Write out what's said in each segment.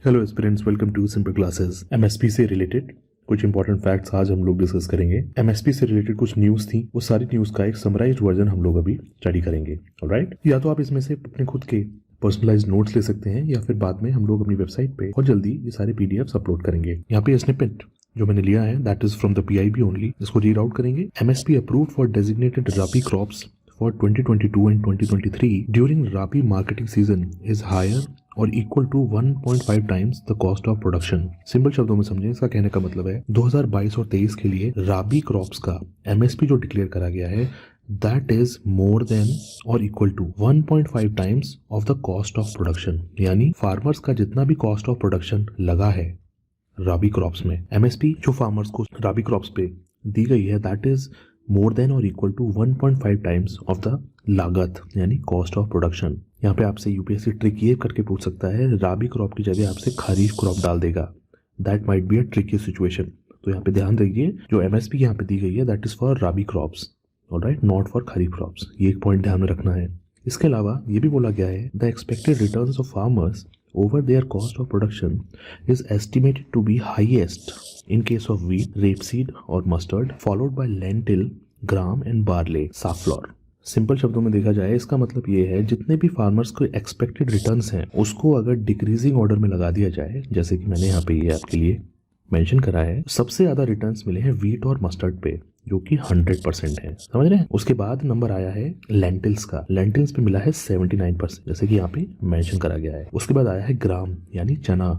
Hello aspirants, welcome to simple classes. MSP से related कुछ important facts आज हम लोग डिस्कस करेंगे। एमएसपी से रिलेटेड कुछ न्यूज़ थी, वो सारी न्यूज़ का एक समराइज्ड वर्जन हम लोग अभी स्टडी करेंगे। ऑलराइट, या तो आप इसमें से अपने खुद के पर्सनलाइज्ड नोट्स ले सकते हैं या फिर बाद में हम लोग अपनी वेबसाइट पे बहुत जल्दी ये सारे पीडीएफ्स अपलोड करेंगे। यहाँ पे स्निपेट जो मैंने लिया है that is from the PIB only, इसको रीड आउट करेंगे। MSP approved for designated rabi crops for 2022 and 2023 during Rabi marketing season is higher और equal to 1.5 times the cost of production. Simple शब्दों में समझें, इसका कहने का मतलब है 2022 और 23 के लिए राबी क्रॉप्स का एमएसपी जो डिक्लेयर करा गया है दैट इज मोर देन और equal to 1.5 times of the cost of production. यानी फार्मर्स का जितना भी कॉस्ट ऑफ प्रोडक्शन लगा है राबी क्रॉप्स में, एमएसपी जो फार्मर्स को राबी क्रॉप्स पे दी गई है दैट इज मोर देन और equal to 1.5 times of the लागत यानी कॉस्ट ऑफ प्रोडक्शन। यहाँ पे आपसे यूपीएससी ट्रिक ये करके पूछ सकता है, राबी क्रॉप की जगह आपसे खरीफ क्रॉप डाल देगा, that might be a tricky situation. तो यहाँ पे ध्यान रखिए, जो एमएसपी यहाँ पे दी गई है that is for rabi crops, alright, not for kharif crops. ये एक पॉइंट ध्यान में रखना है। इसके अलावा ये भी बोला गया है the expected returns of farmers over their cost of production is estimated to be highest in case of wheat, rapeseed or mustard, followed by lentil, gram and barley, safflower। Simple शब्दों में देखा जाए इसका मतलब ये है जितने भी फार्मर्स को एक्सपेक्टेड रिटर्न्स हैं उसको अगर डिक्रीजिंग ऑर्डर में लगा दिया जाए, जैसे कि मैंने यहाँ पे ये आपके लिए मेंशन करा है, सबसे ज्यादा रिटर्न्स मिले हैं व्हीट और मस्टर्ड पे जो कि 100% है, समझ रहे हैं। उसके बाद नंबर आया है लेंटिल्स का, लेंटिल्स पे मिला है 79% जैसे कि यहाँ पे मेंशन करा गया है। उसके बाद आया है ग्राम यानी चना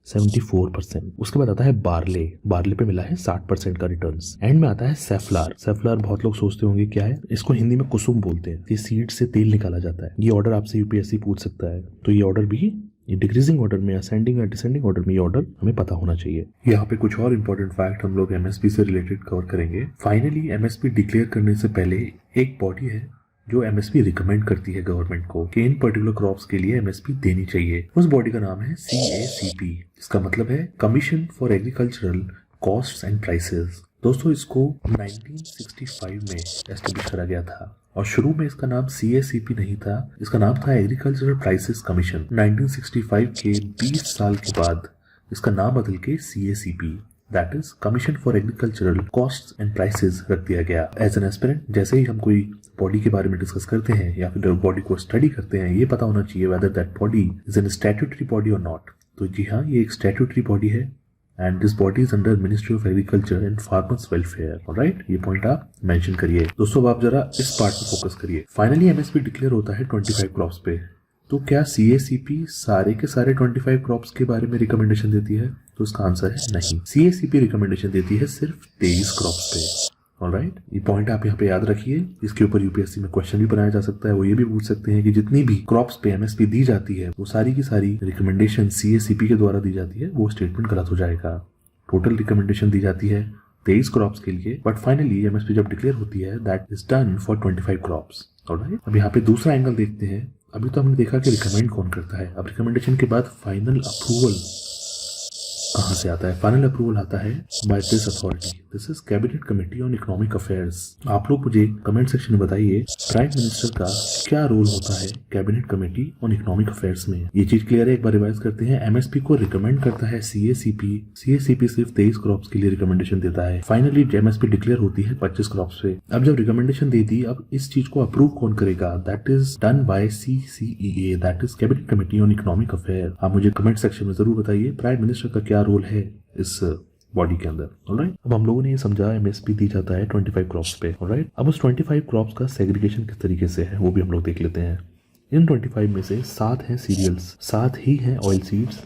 74%। उसके बाद आता है बार्ले, बार्ले पे मिला है 60% का रिटर्न्स। एंड में आता है सेफ्लार, सेफ्लार बहुत लोग सोचते होंगे क्या है, इसको हिंदी में कुसुम बोलते हैं, ये सीड से तेल निकाला जाता है। ये ऑर्डर आपसे यूपीएससी पूछ सकता है, तो ये ऑर्डर भी ये डिक्रीजिंग ऑर्डर में, असेंडिंग या डिसेंडिंग ऑर्डर में ये ऑर्डर हमें पता होना चाहिए। यहाँ पे कुछ और इंपॉर्टेंट फैक्ट हम लोग एमएसपी से रिलेटेड कवर करेंगे। फाइनली एमएसपी डिक्लेयर करने से पहले एक बॉडी है जो एमएसपी रिकमेंड करती है गवर्नमेंट को कि इन पर्टिकुलर क्रॉप्स के लिए एमएसपी देनी चाहिए। उस बॉडी का नाम है CACP। इसका मतलब है commission for agricultural costs and prices. दोस्तों इसको 1965 में एस्टेब्लिश करा गया था और शुरू में इसका नाम CACP नहीं था, इसका नाम था एग्रीकल्चरल प्राइसेस कमीशन। 1965 के 20 साल के बाद इसका नाम बदल के CACP that is commission for agricultural costs and prices रख दिया गया। एज एन एस्पिरेंट जैसे ही हम कोई बॉडी के बारे में डिस्कस करते हैं या फिर बॉडी को स्टडी करते हैं, ये पता होना चाहिए whether that body is an statutory body और नॉट। तो जी हाँ, ये एक स्टैट्यूटरी बॉडी है and this body is under ministry of agriculture and farmers welfare. Alright, ये पॉइंट आप मेंशन करिए। दोस्तों अब आप जरा इस पार्ट पे फोकस करिए। फाइनली एमएसपी डिक्लेयर होता है 25 क्रॉप्स पे। तो क्या CACP सारे के सारे 25 क्रॉप्स के बारे में रिकमेंडेशन देती है? तो इसका आंसर है नहीं। CACP रिकमेंडेशन देती है सिर्फ 23 क्रॉप्स पे। ऑलराइट, ये पॉइंट आप यहाँ पे याद रखिए। इसके ऊपर यूपीएससी में क्वेश्चन भी बनाया जा सकता है। वो ये भी पूछ सकते हैं कि जितनी भी क्रॉप्स पे एमएसपी दी जाती है वो सारी की सारी रिकमेंडेशन CACP के द्वारा दी जाती है, वो स्टेटमेंट गलत हो जाएगा। टोटल रिकमेंडेशन दी जाती है 23 क्रॉप्स के लिए, बट फाइनली एमएसपी जब डिक्लेयर होती है that is done for 25 crops. Alright, अब यहाँ पे दूसरा एंगल देखते हैं। अभी तो हमने देखा कि रिकमेंड कौन करता है, अब रिकमेंडेशन के बाद फाइनल अप्रूवल कहाँ से आता है? फाइनल अप्रूवल आता है by this authority, this is cabinet committee on economic affairs. आप लोग मुझे कमेंट सेक्शन में बताइए प्राइम मिनिस्टर का क्या रोल होता है cabinet committee on economic affairs में। ये चीज क्लियर है, एक बार रिवाइज करते हैं। एमएसपी को रिकमेंड करता है CACP, CACP सिर्फ 23 क्रॉप्स के लिए रिकमेंडेशन देता है। फाइनली एमएसपी डिक्लेयर होती है 25 क्रॉप्स पे। अब जब रिकमेंडेशन दे दी, अब इस चीज को अप्रूव कौन करेगा? That is done by CCEA, that is cabinet committee on economic affair. आप मुझे कमेंट सेक्शन में जरूर बताइए प्राइम मिनिस्टर का क्या रोल है इस बॉडी के अंदर। ऑलराइट, अब हम लोगों ने ये समझा एमएसपी दी जाता है 25 क्रॉप्स पे। ऑलराइट, अब उस 25 क्रॉप्स का सेग्रीगेशन किस तरीके से है वो भी हम लोग देख लेते हैं। इन 25 में से 7 हैं सीरियल्स, 7 ही हैं ऑयल सीड्स,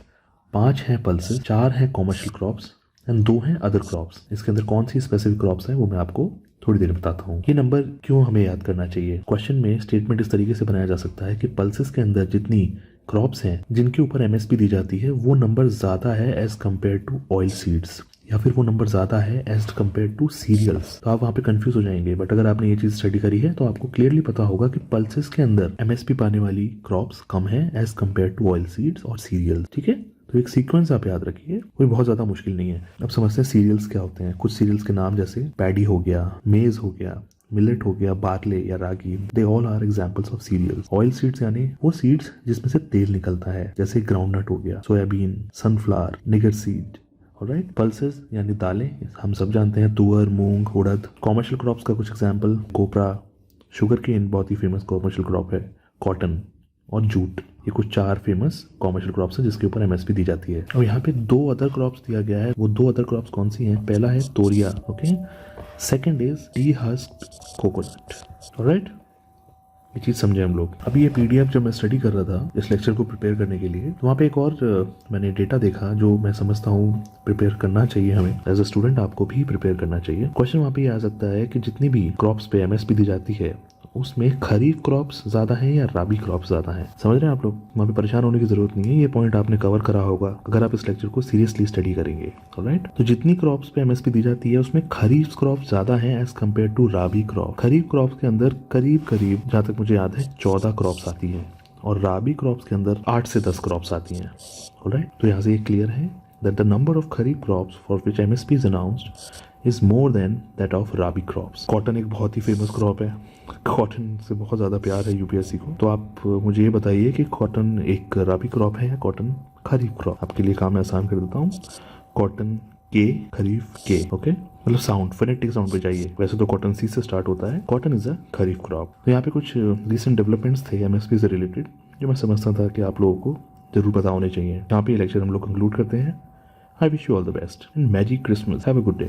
5 हैं पल्सेस, 4 हैं कॉमर्शियल क्रॉप्स एंड 2 हैं अदर क्रॉप्स। इसके अंदर कौन सी स्पेसिफिक क्रॉप्स हैं वो मैं आपको थोड़ी देर में बताता हूँ। ये नंबर क्यों हमें याद करना चाहिए? क्वेश्चन में स्टेटमेंट इस तरीके से बनाया जा सकता है कि पल्सेस के अंदर जितनी क्रॉप्स हैं जिनके ऊपर एमएसपी दी जाती है वो नंबर ज्यादा है as compare to oil seeds, या फिर वो नंबर ज्यादा है एज कम्पेयर टू सीरियल्स। तो आप वहाँ पे कंफ्यूज हो जाएंगे, बट अगर आपने ये चीज स्टडी करी है तो आपको क्लियरली पता होगा कि पल्सेस के अंदर एमएसपी पाने वाली क्रॉप्स कम है as compare to oil seeds और सीरियल्स। ठीक है, तो एक सीक्वेंस आप याद रखिए, कोई बहुत ज्यादा मुश्किल नहीं है। अब समझते हैं सीरियल्स क्या होते हैं। कुछ सीरियल्स के नाम जैसे पैडी हो गया, मेज हो गया, मिलेट हो गया, बार्ले या ragi, they all are examples of cereals. Oil seeds यानी वो सीड्स जिसमें से तेल निकलता है, जैसे ग्राउंडनट हो गया, सोयाबीन, सनफ्लावर, निगर सीड। ऑलराइट, पल्सेस यानी दालें, हम सब जानते हैं तुअर, मूंग, उड़द। कॉमर्शियल क्रॉप्स का कुछ एग्जांपल, कोपरा, शुगर केन बहुत ही फेमस कॉमर्शियल क्रॉप है, कॉटन और जूट। ये कुछ 4 फेमस कॉमर्शियल क्रॉप्स हैं जिसके ऊपर एमएसपी दी जाती है। और यहाँ पे 2 अदर क्रॉप्स दिया गया है। वो 2 अदर क्रॉप्स कौन सी हैं? पहला है तोरिया, okay, second is dehusked coconut. Alright, ये चीज़ समझे हम लोग। अभी ये पीडीएफ जब मैं स्टडी कर रहा था इस लेक्चर को प्रिपेयर करने के लिए, तो वहाँ पे एक और मैंने डेटा देखा जो मैं समझता हूँ प्रिपेयर करना चाहिए हमें एज अ स्टूडेंट, आपको भी प्रिपेयर करना चाहिए। क्वेश्चन वहाँ पे ये आ सकता है कि जितनी भी क्रॉप्स पे एमएसपी दी जाती है उसमें खरीफ क्रॉप्स ज्यादा हैं या राबी क्रॉप्स ज्यादा हैं। समझ रहे हैं आप लोग? वहाँ पे परेशान होने की जरूरत नहीं है, ये पॉइंट आपने कवर करा होगा अगर आप इस लेक्चर को सीरियसली स्टडी करेंगे। ऑलराइट, तो जितनी क्रॉप्स पे एमएसपी दी जाती है उसमें खरीफ क्रॉप्स ज्यादा हैं as compare to rabi crop. Kharif crops के अंदर करीब करीब, जहाँ तक मुझे याद है, 14 क्रॉप्स आती हैं और राबी क्रॉप्स के अंदर 8 से 10 क्रॉप्स आती हैं। ऑलराइट, तो यहाँ से ये क्लियर है that the number of kharif crops for which MSP is announced is more than that of rabi crops। Cotton एक बहुत ही फेमस क्रॉप है, कॉटन से बहुत ज़्यादा प्यार है यूपीएससी को। तो आप मुझे ये बताइए कि कॉटन एक राबी क्रॉप है या कॉटन खरीफ क्रॉप? आपके लिए काम मैं आसान कर देता हूँ, कॉटन के, खरीफ के, ओके, मतलब साउंड, फोनेटिक साउंड पे जाइए। वैसे तो कॉटन सी से स्टार्ट होता है, cotton is a kharif crop. तो यहाँ पे कुछ रिसेंट डेवलपमेंट्स थे एमएसपी से रिलेटेड जो मैं समझता था कि आप लोगों को जरूर पता होने चाहिए। यहाँ पे ये लेक्चर हम लोग कंक्लूड करते हैं। I wish you all the best and Merry Christmas. Have a good day.